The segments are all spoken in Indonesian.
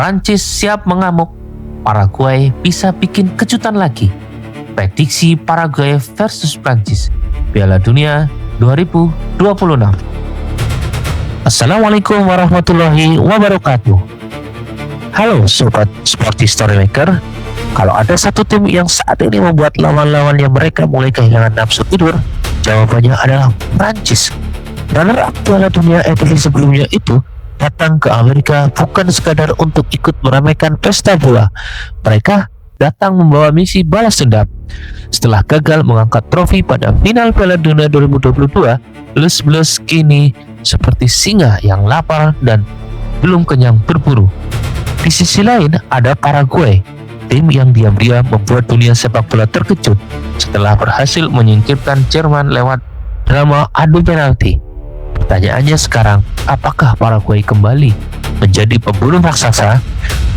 Prancis siap mengamuk, Paraguay bisa bikin kejutan lagi. Prediksi Paraguay versus Prancis, Piala Dunia 2026. Assalamualaikum warahmatullahi wabarakatuh. Halo Sobat Sporty Storymaker. Kalau ada satu tim yang saat ini membuat lawan-lawannya mereka mulai kehilangan nafsu tidur, jawabannya adalah Prancis. Runner-up Piala Dunia edisi sebelumnya itu datang ke Amerika bukan sekadar untuk ikut meramaikan pesta bola. Mereka datang membawa misi balas dendam. Setelah gagal mengangkat trofi pada final Piala Dunia 2022, Les Bleus kini seperti singa yang lapar dan belum kenyang berburu. Di sisi lain ada Paraguay, tim yang diam-diam membuat dunia sepak bola terkejut setelah berhasil menyingkirkan Jerman lewat drama adu penalti. Pertanyaannya sekarang, apakah Paraguay kembali menjadi pembunuh raksasa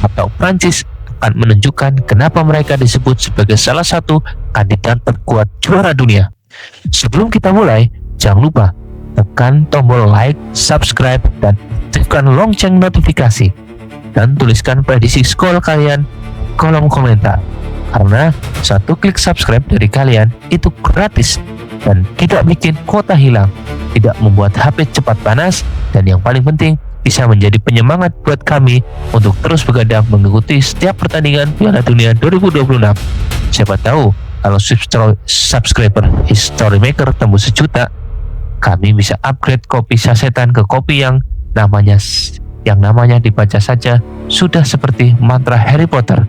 atau Prancis akan menunjukkan kenapa mereka disebut sebagai salah satu kandidat terkuat juara dunia? Sebelum kita mulai, jangan lupa tekan tombol like, subscribe, dan aktifkan lonceng notifikasi. Dan tuliskan prediksi skor kalian kolom komentar. Karena satu klik subscribe dari kalian itu gratis dan tidak bikin kuota hilang, tidak membuat HP cepat panas, dan yang paling penting bisa menjadi penyemangat buat kami untuk terus begadang mengikuti setiap pertandingan Piala Dunia 2026. Siapa tahu kalau subscriber Storymaker tembus 1 juta, kami bisa upgrade kopi sasetan ke kopi yang namanya dibaca saja sudah seperti mantra Harry Potter.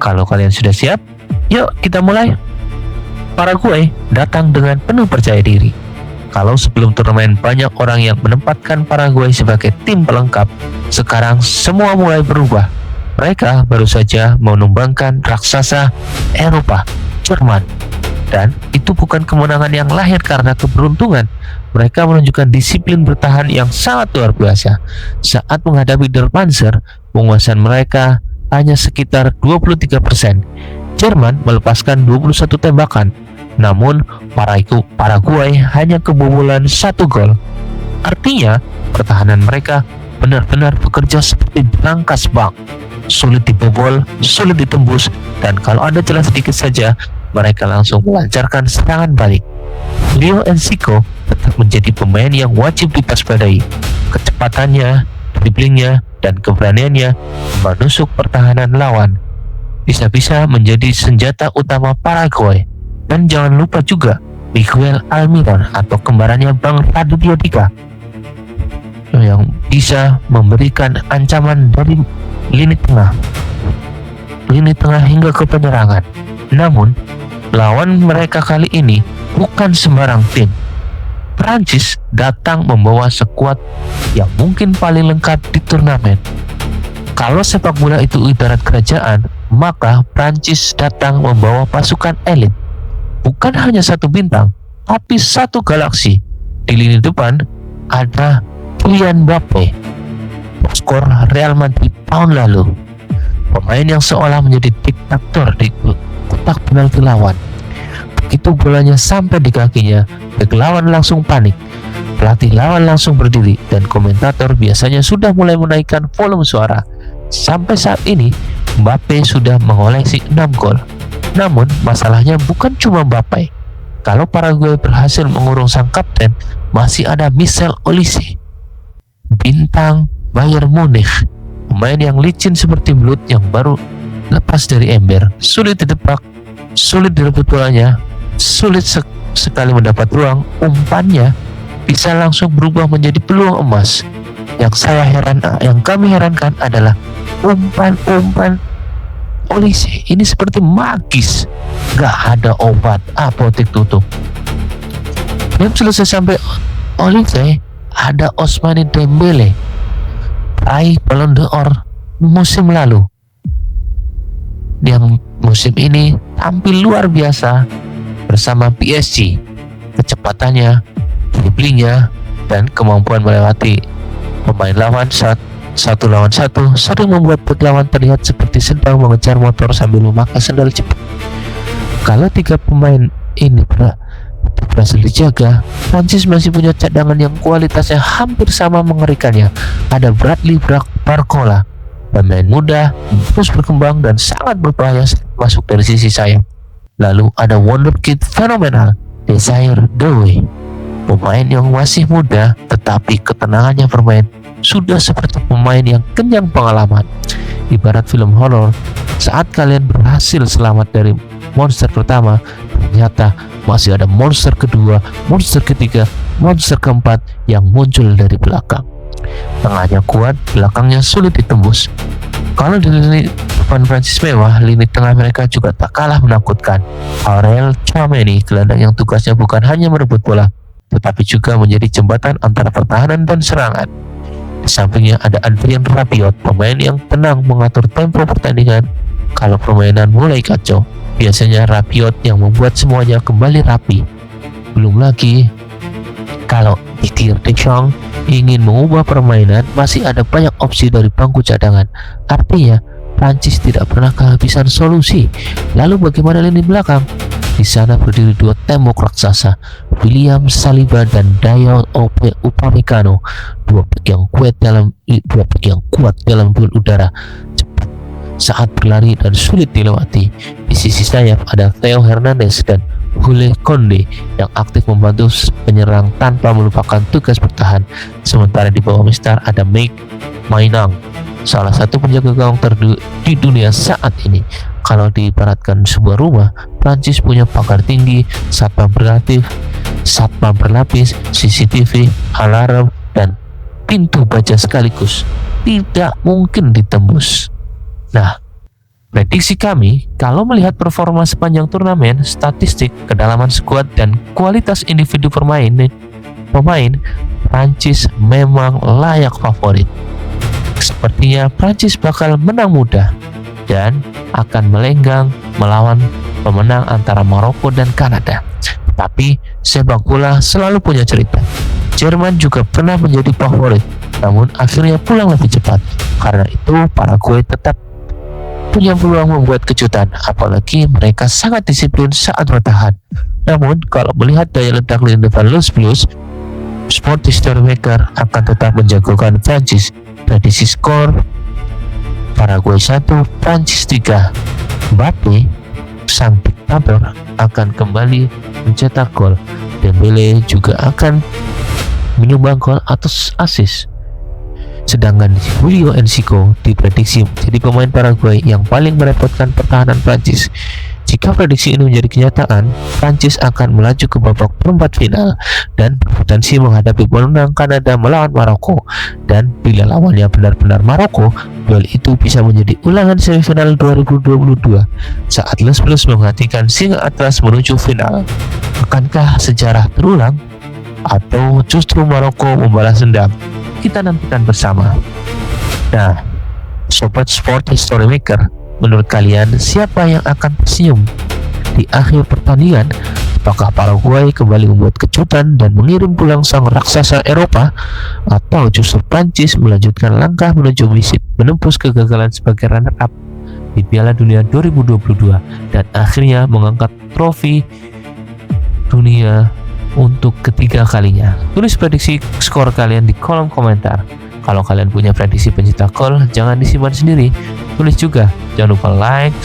Kalau kalian sudah siap, yuk kita mulai. Paraguay datang dengan penuh percaya diri. Kalau sebelum turnamen banyak orang yang menempatkan Paraguay sebagai tim pelengkap, sekarang semua mulai berubah. Mereka baru saja menumbangkan raksasa Eropa, Jerman. Dan itu bukan kemenangan yang lahir karena keberuntungan. Mereka menunjukkan disiplin bertahan yang sangat luar biasa. Saat menghadapi Der Panzer, penguasaan mereka hanya sekitar 23%. Jerman melepaskan 21 tembakan, namun Paraguay hanya kebobolan 1 gol. Artinya, pertahanan mereka benar-benar bekerja seperti berangkas bank. Sulit dibobol, sulit ditembus, dan kalau ada celah sedikit saja, mereka langsung melancarkan serangan balik. Leo Enciso tetap menjadi pemain yang wajib diwaspadai. Kecepatannya, dribblingnya, dan keberaniannya menusuk pertahanan lawan bisa-bisa menjadi senjata utama Paraguay. Dan jangan lupa juga Miguel Almiron atau kembarannya Bang Raditya Dika yang bisa memberikan ancaman dari lini tengah hingga ke penyerangan. Namun lawan mereka kali ini bukan sembarang tim. Prancis datang membawa skuad yang mungkin paling lengkap di turnamen. Kalau sepak bola itu ibarat kerajaan, maka Prancis datang membawa pasukan elit. Bukan hanya satu bintang, tapi satu galaksi. Di lini depan ada Kylian Mbappe, skor Real Madrid tahun lalu. Pemain yang seolah menjadi diktator di kotak penalti lawan. Begitu bolanya sampai di kakinya, bek lawan langsung panik. Pelatih lawan langsung berdiri dan komentator biasanya sudah mulai menaikkan volume suara. Sampai saat ini, Mbappe sudah mengoleksi 6 gol. Namun, masalahnya bukan cuma Mbappe. Kalau Paraguay berhasil mengurung sang kapten, masih ada Michel Olise, bintang Bayern Munich, pemain yang licin seperti belut yang baru lepas dari ember. Sulit ditebak, sulit direbut bolanya, sulit sekali mendapat ruang. Umpannya bisa langsung berubah menjadi peluang emas. Yang kami herankan adalah umpan Olise ini seperti magis, gak ada obat apotek tutup. Belum selesai sampai Olise, ada Ousmane Dembele, peraih Ballon d'Or musim lalu, yang musim ini tampil luar biasa bersama PSG. Kecepatannya, dribblingnya, dan kemampuan melewati pemain lawan saat 1 lawan 1 sering membuat bek lawan terlihat seperti sedang mengejar motor sambil memakai sandal cepat. Kalau 3 pemain ini berhasil dijaga, Prancis masih punya cadangan yang kualitasnya hampir sama mengerikannya. Ada Bradley Barcola, Pemain muda terus berkembang dan sangat berbahaya saat masuk dari sisi sayap. Lalu ada wonderkid fenomenal Desire Doué, pemain yang masih muda tetapi ketenangannya bermain sudah seperti pemain yang kenyang pengalaman. Ibarat film horor, saat kalian berhasil selamat dari monster pertama, ternyata masih ada monster kedua, monster ketiga, monster keempat yang muncul dari belakang. Tengahnya kuat, belakangnya sulit ditembus. Kalau di lini depan Prancis mewah, lini tengah mereka juga tak kalah menakutkan. Aurel Tchouameni, gelandang yang tugasnya bukan hanya merebut bola, tetapi juga menjadi jembatan antara pertahanan dan serangan. Di sampingnya ada Adrien Rabiot, pemain yang tenang mengatur tempo pertandingan kalau permainan mulai kacau. Biasanya Rabiot yang membuat semuanya kembali rapi. Belum lagi kalau Didier Deschamps ingin mengubah permainan, masih ada banyak opsi dari bangku cadangan. Artinya Prancis tidak pernah kehabisan solusi. Lalu bagaimana lini belakang? Di sana berdiri dua tembok raksasa, William Saliba dan Dayot Upamecano, dua bek yang kuat dalam duel udara, cepat saat berlari dan sulit dilewati. Di sisi sayap ada Theo Hernandez dan Jules Koundé yang aktif membantu penyerang tanpa melupakan tugas bertahan. Sementara di bawah mistar ada Mike Maignan, salah satu penjaga gawang di dunia saat ini. Kalau diibaratkan sebuah rumah, Prancis punya pagar tinggi, satpam berlapis, CCTV, alarm, dan pintu baja sekaligus. Tidak mungkin ditembus. Nah, prediksi kami, kalau melihat performa sepanjang turnamen, statistik, kedalaman skuad, dan kualitas individu pemain, Prancis memang layak favorit. Sepertinya Prancis bakal menang mudah dan akan melenggang melawan pemenang antara Maroko dan Kanada. Tapi sepak bola selalu punya cerita. Jerman juga pernah menjadi favorit, namun akhirnya pulang lebih cepat. Karena itu Paraguay tetap punya peluang membuat kejutan, apalagi mereka sangat disiplin saat bertahan. Namun kalau melihat daya ledak lini depan Les Bleus, Sport History Maker akan tetap menjagokan Prancis. Prediksi skor Paraguay 1, Prancis 3. Mbappe, sang diktator, akan kembali mencetak gol. Dembele juga akan menyumbang gol atau assist. Sedangkan Julio Enciso diprediksi menjadi pemain Paraguay yang paling merepotkan pertahanan Prancis. Jika prediksi ini menjadi kenyataan, Prancis akan melaju ke babak perempat final dan berpotensi menghadapi pemenang Kanada melawan Maroko. Dan bila lawannya benar-benar Maroko, duel itu bisa menjadi ulangan semifinal 2022 saat Les Bleus menghentikan Singa Atlas menuju final. Akankah sejarah terulang atau justru Maroko membalas dendam? Kita nantikan bersama. Nah, Sobat Sport History Maker, menurut kalian siapa yang akan tersenyum di akhir pertandingan? Apakah Paraguay kembali membuat kejutan dan mengirim pulang sang raksasa Eropa, atau justru Prancis melanjutkan langkah menuju misi menembus kegagalan sebagai runner-up di Piala Dunia 2022 dan akhirnya mengangkat trofi dunia untuk ketiga kalinya? Tulis prediksi skor kalian di kolom komentar. Kalau kalian punya prediksi pencetak gol, jangan disimpan sendiri, tulis juga. Jangan lupa like.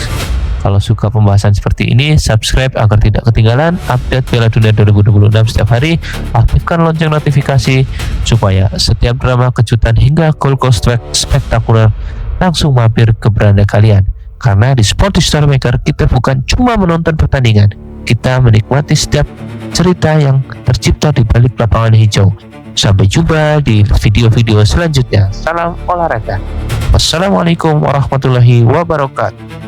Kalau suka pembahasan seperti ini, subscribe agar tidak ketinggalan update Piala Dunia 2026 setiap hari. Aktifkan lonceng notifikasi supaya setiap drama, kejutan hingga gol-gol spektakuler langsung mampir ke beranda kalian. Karena di Sport History Maker kita bukan cuma menonton pertandingan, kita menikmati setiap cerita yang tercipta di balik lapangan hijau. Sampai jumpa di video-video selanjutnya. Salam olahraga. Wassalamualaikum warahmatullahi wabarakatuh.